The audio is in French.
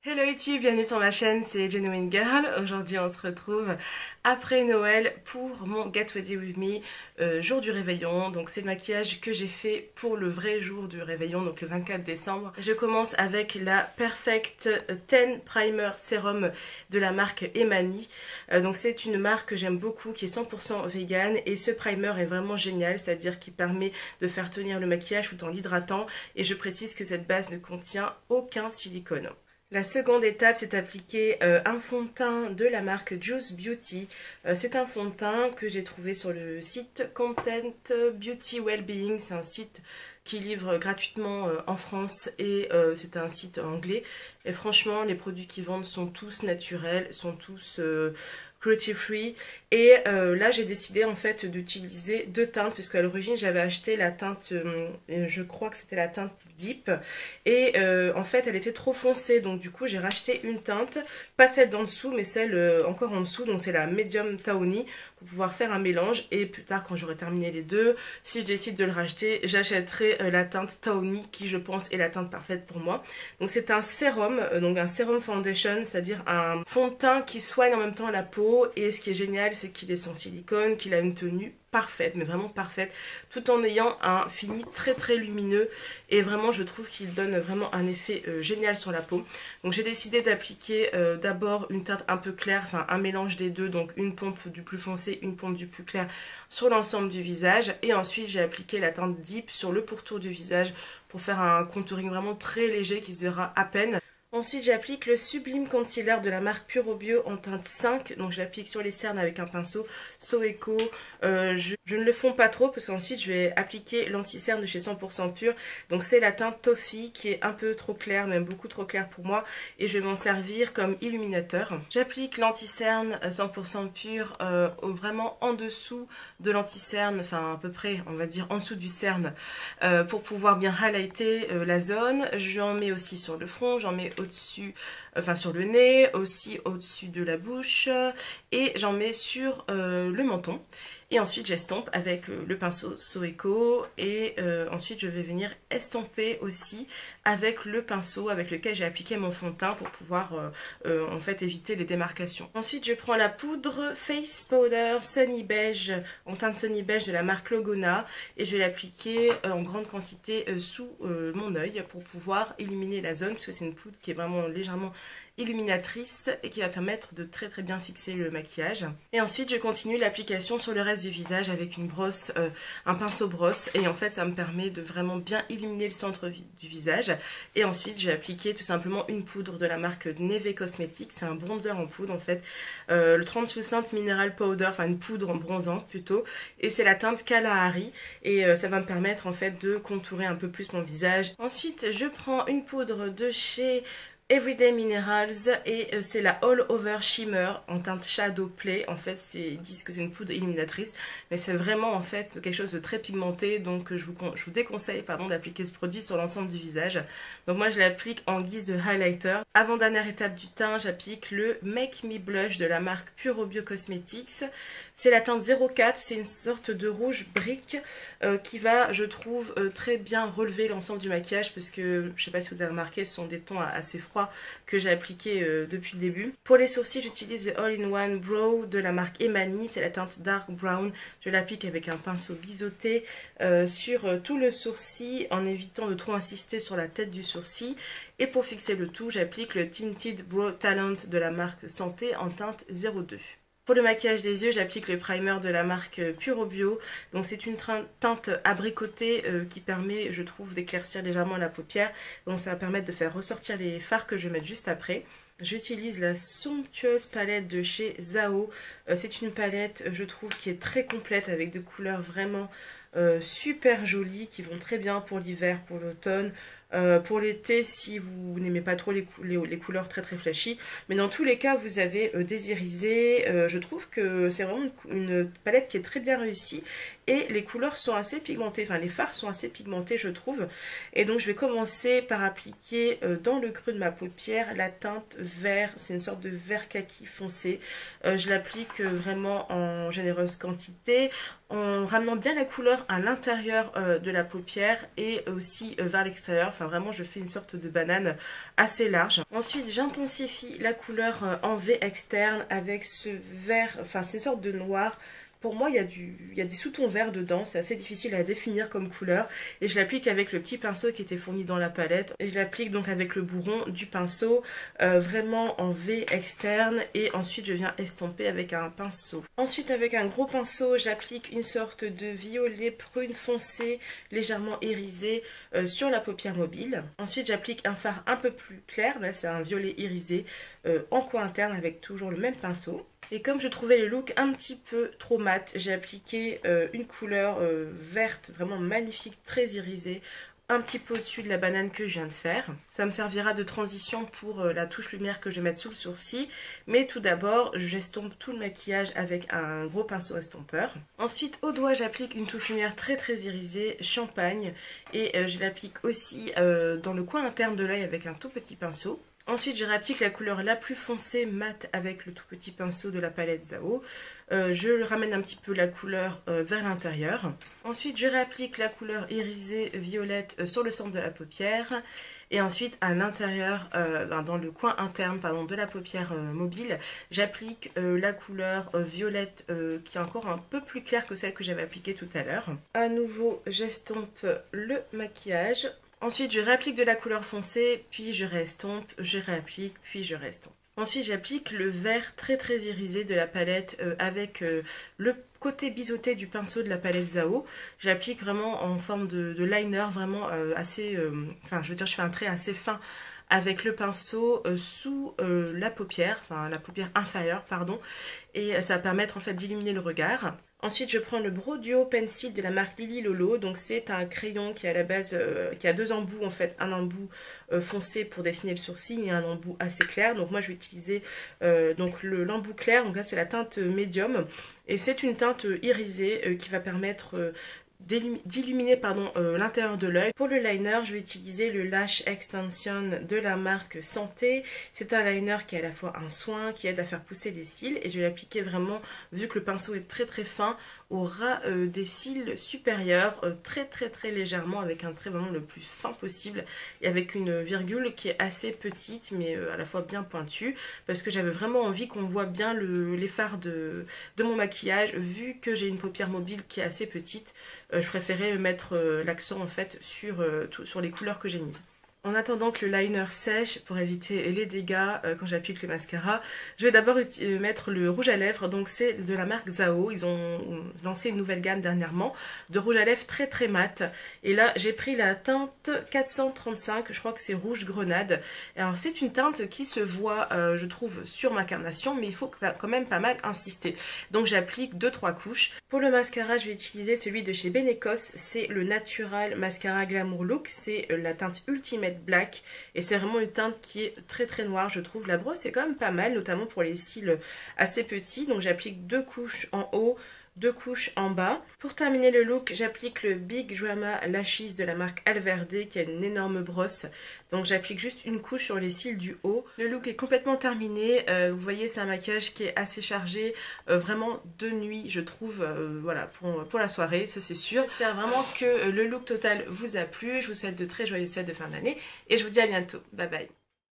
Hello YouTube, bienvenue sur ma chaîne, c'est Genuine Girl. Aujourd'hui on se retrouve après Noël pour mon Get Ready With Me, jour du réveillon. Donc c'est le maquillage que j'ai fait pour le vrai jour du réveillon, donc le 24 décembre. Je commence avec la Perfect 10 Primer Serum de la marque Emani. Donc c'est une marque que j'aime beaucoup, qui est 100% vegan, et ce primer est vraiment génial, c'est-à-dire qu'il permet de faire tenir le maquillage tout en l'hydratant, et je précise que cette base ne contient aucun silicone. La seconde étape, c'est d'appliquer un fond de teint de la marque Juice Beauty. C'est un fond de teint que j'ai trouvé sur le site Content Beauty Wellbeing. C'est un site qui livre gratuitement en France et c'est un site anglais. Et franchement, les produits qu'ils vendent sont tous naturels, sont tous cruelty free. Et là, j'ai décidé en fait d'utiliser deux teintes, puisque à l'origine, j'avais acheté la teinte, je crois que c'était la teinte Deep. Et en fait, elle était trop foncée, donc du coup, j'ai racheté une teinte, pas celle d'en dessous, mais celle encore en dessous, donc c'est la Medium Tawny, pour pouvoir faire un mélange. Et plus tard, quand j'aurai terminé les deux, si je décide de le racheter, j'achèterai la teinte Tawny, qui je pense est la teinte parfaite pour moi. Donc c'est un sérum, donc un sérum foundation, c'est-à-dire un fond de teint qui soigne en même temps la peau. Et ce qui est génial, c'est qu'il est sans silicone, qu'il a une tenue parfaite, mais vraiment parfaite, tout en ayant un fini très très lumineux, et vraiment je trouve qu'il donne vraiment un effet génial sur la peau. Donc j'ai décidé d'appliquer d'abord une teinte un peu claire, enfin un mélange des deux, donc une pompe du plus foncé, une pompe du plus clair sur l'ensemble du visage, et ensuite j'ai appliqué la teinte Deep sur le pourtour du visage pour faire un contouring vraiment très léger qui se verra à peine. Ensuite, j'applique le Sublime Concealer de la marque Puro Bio en teinte 5. Donc, je l'applique sur les cernes avec un pinceau Soeco. Je ne le fonds pas trop parce qu'ensuite, je vais appliquer l'anti-cerne de chez 100% Pur. Donc, c'est la teinte Toffee qui est un peu trop claire, même beaucoup trop claire pour moi. Et je vais m'en servir comme illuminateur. J'applique l'anti-cerne 100% Pur vraiment en dessous de l'anti-cerne, enfin à peu près, on va dire en dessous du cerne, pour pouvoir bien highlighter la zone. J'en mets aussi sur le front, j'en mets au-dessus, enfin sur le nez, aussi au-dessus de la bouche, et j'en mets sur le menton. Et ensuite j'estompe avec le pinceau Soeco, et ensuite je vais venir estomper aussi avec le pinceau avec lequel j'ai appliqué mon fond de teint pour pouvoir en fait éviter les démarcations. Ensuite je prends la poudre Face Powder Sunny Beige en teinte Sunny Beige de la marque Logona, et je vais l'appliquer en grande quantité sous mon œil pour pouvoir illuminer la zone, parce que c'est une poudre qui est vraiment légèrement illuminatrice et qui va permettre de très très bien fixer le maquillage. Et ensuite je continue l'application sur le reste du visage avec une brosse, un pinceau brosse, et en fait ça me permet de vraiment bien illuminer le centre du visage. Et ensuite je vais appliquer tout simplement une poudre de la marque Neve Cosmetics, c'est un bronzer en poudre en fait, le Translucent Mineral Powder, enfin une poudre en bronzante plutôt, et c'est la teinte Kalahari, et ça va me permettre en fait de contourer un peu plus mon visage. Ensuite je prends une poudre de chez Everyday Minerals, et c'est la All Over Shimmer en teinte Shadow Play. En fait ils disent que c'est une poudre illuminatrice, mais c'est vraiment en fait quelque chose de très pigmenté, donc je vous déconseille d'appliquer ce produit sur l'ensemble du visage. Donc moi je l'applique en guise de highlighter. Avant dernière étape du teint, j'applique le Make Me Blush de la marque Puro Bio Cosmetics. C'est la teinte 04, c'est une sorte de rouge brique qui va, je trouve, très bien relever l'ensemble du maquillage, parce que je sais pas si vous avez remarqué, ce sont des tons assez froids que j'ai appliqué depuis le début. Pour les sourcils, j'utilise le All-in-One Brow de la marque Emani, c'est la teinte Dark Brown. Je l'applique avec un pinceau biseauté sur tout le sourcil en évitant de trop insister sur la tête du sourcil. Et pour fixer le tout, j'applique le Tinted Brow Talent de la marque Santé en teinte 02. Pour le maquillage des yeux, j'applique le primer de la marque Puro Bio. Donc c'est une teinte abricotée qui permet, je trouve, d'éclaircir légèrement la paupière. Donc ça va permettre de faire ressortir les fards que je vais mettre juste après. J'utilise la somptueuse palette de chez Zao. C'est une palette, je trouve, qui est très complète avec des couleurs vraiment super jolies qui vont très bien pour l'hiver, pour l'automne. Pour l'été, si vous n'aimez pas trop les couleurs très très flashy, mais dans tous les cas vous avez des irisés. Je trouve que c'est vraiment une palette qui est très bien réussie, et les couleurs sont assez pigmentées, enfin les fards sont assez pigmentés je trouve. Et donc je vais commencer par appliquer dans le creux de ma paupière la teinte vert, c'est une sorte de vert kaki foncé. Je l'applique vraiment en généreuse quantité, en ramenant bien la couleur à l'intérieur de la paupière et aussi vers l'extérieur. Enfin vraiment je fais une sorte de banane assez large. Ensuite j'intensifie la couleur en V externe avec ce vert, enfin c'est une sorte de noir. Pour moi, il y a des sous-tons verts dedans, c'est assez difficile à définir comme couleur. Et je l'applique avec le petit pinceau qui était fourni dans la palette. Et je l'applique donc avec le bourron du pinceau, vraiment en V externe. Et ensuite, je viens estomper avec un pinceau. Ensuite, avec un gros pinceau, j'applique une sorte de violet prune foncé, légèrement irisé, sur la paupière mobile. Ensuite, j'applique un fard un peu plus clair, là c'est un violet irisé, en coin interne avec toujours le même pinceau. Et comme je trouvais le look un petit peu trop mat, j'ai appliqué une couleur verte vraiment magnifique, très irisée, un petit peu au-dessus de la banane que je viens de faire. Ça me servira de transition pour la touche lumière que je vais mettre sous le sourcil. Mais tout d'abord, j'estompe tout le maquillage avec un gros pinceau estompeur. Ensuite, au doigt, j'applique une touche lumière très très irisée, champagne. Et je l'applique aussi dans le coin interne de l'œil avec un tout petit pinceau. Ensuite, je réapplique la couleur la plus foncée mat avec le tout petit pinceau de la palette Zao. Je ramène un petit peu la couleur vers l'intérieur. Ensuite, je réapplique la couleur irisée violette sur le centre de la paupière. Et ensuite, à l'intérieur, dans le coin interne de la paupière mobile, j'applique la couleur violette qui est encore un peu plus claire que celle que j'avais appliquée tout à l'heure. À nouveau, j'estompe le maquillage. Ensuite, je réapplique de la couleur foncée, puis je réestompe, je réapplique, puis je réestompe. Ensuite, j'applique le vert très très irisé de la palette avec le côté biseauté du pinceau de la palette Zao. J'applique vraiment en forme de liner, vraiment assez... Enfin, je veux dire, je fais un trait assez fin avec le pinceau sous la paupière, enfin la paupière inférieure, pardon. Et ça va permettre en fait d'illuminer le regard. Ensuite, je prends le Brow Duo Pencil de la marque Lily Lolo. Donc, c'est un crayon qui a à la base, qui a deux embouts en fait, un embout foncé pour dessiner le sourcil et un embout assez clair. Donc, moi, je vais utiliser donc l'embout clair. Donc là, c'est la teinte médium et c'est une teinte irisée qui va permettre d'illuminer l'intérieur de l'œil. Pour le liner, je vais utiliser le Lash Extension de la marque Santé. C'est un liner qui est à la fois un soin, qui aide à faire pousser les cils et je vais l'appliquer vraiment, vu que le pinceau est très très fin, au ras des cils supérieurs, très légèrement, avec un trait vraiment le plus fin possible et avec une virgule qui est assez petite mais à la fois bien pointue, parce que j'avais vraiment envie qu'on voit bien les fards de mon maquillage. Vu que j'ai une paupière mobile qui est assez petite, je préférais mettre l'accent en fait sur les couleurs que j'ai mises. En attendant que le liner sèche, pour éviter les dégâts quand j'applique le mascara, je vais d'abord mettre le rouge à lèvres. Donc c'est de la marque Zao. Ils ont lancé une nouvelle gamme dernièrement de rouge à lèvres très mat. Et là j'ai pris la teinte 435, je crois que c'est rouge grenade. Alors c'est une teinte qui se voit je trouve sur ma carnation, mais il faut quand même pas mal insister. Donc j'applique 2-3 couches. Pour le mascara, je vais utiliser celui de chez Benecos. C'est le Natural Mascara Glamour Look. C'est la teinte Ultimate Black et c'est vraiment une teinte qui est très noire je trouve. La brosse est quand même pas mal, notamment pour les cils assez petits. Donc j'applique 2 couches en haut, 2 couches en bas. Pour terminer le look, j'applique le Big Drama Lashes de la marque Alverde qui a une énorme brosse. Donc j'applique juste une couche sur les cils du haut. Le look est complètement terminé. Vous voyez, c'est un maquillage qui est assez chargé, vraiment de nuit je trouve, voilà, pour la soirée, ça c'est sûr. J'espère vraiment que le look total vous a plu. Je vous souhaite de très joyeuses fêtes de fin d'année et je vous dis à bientôt. Bye bye.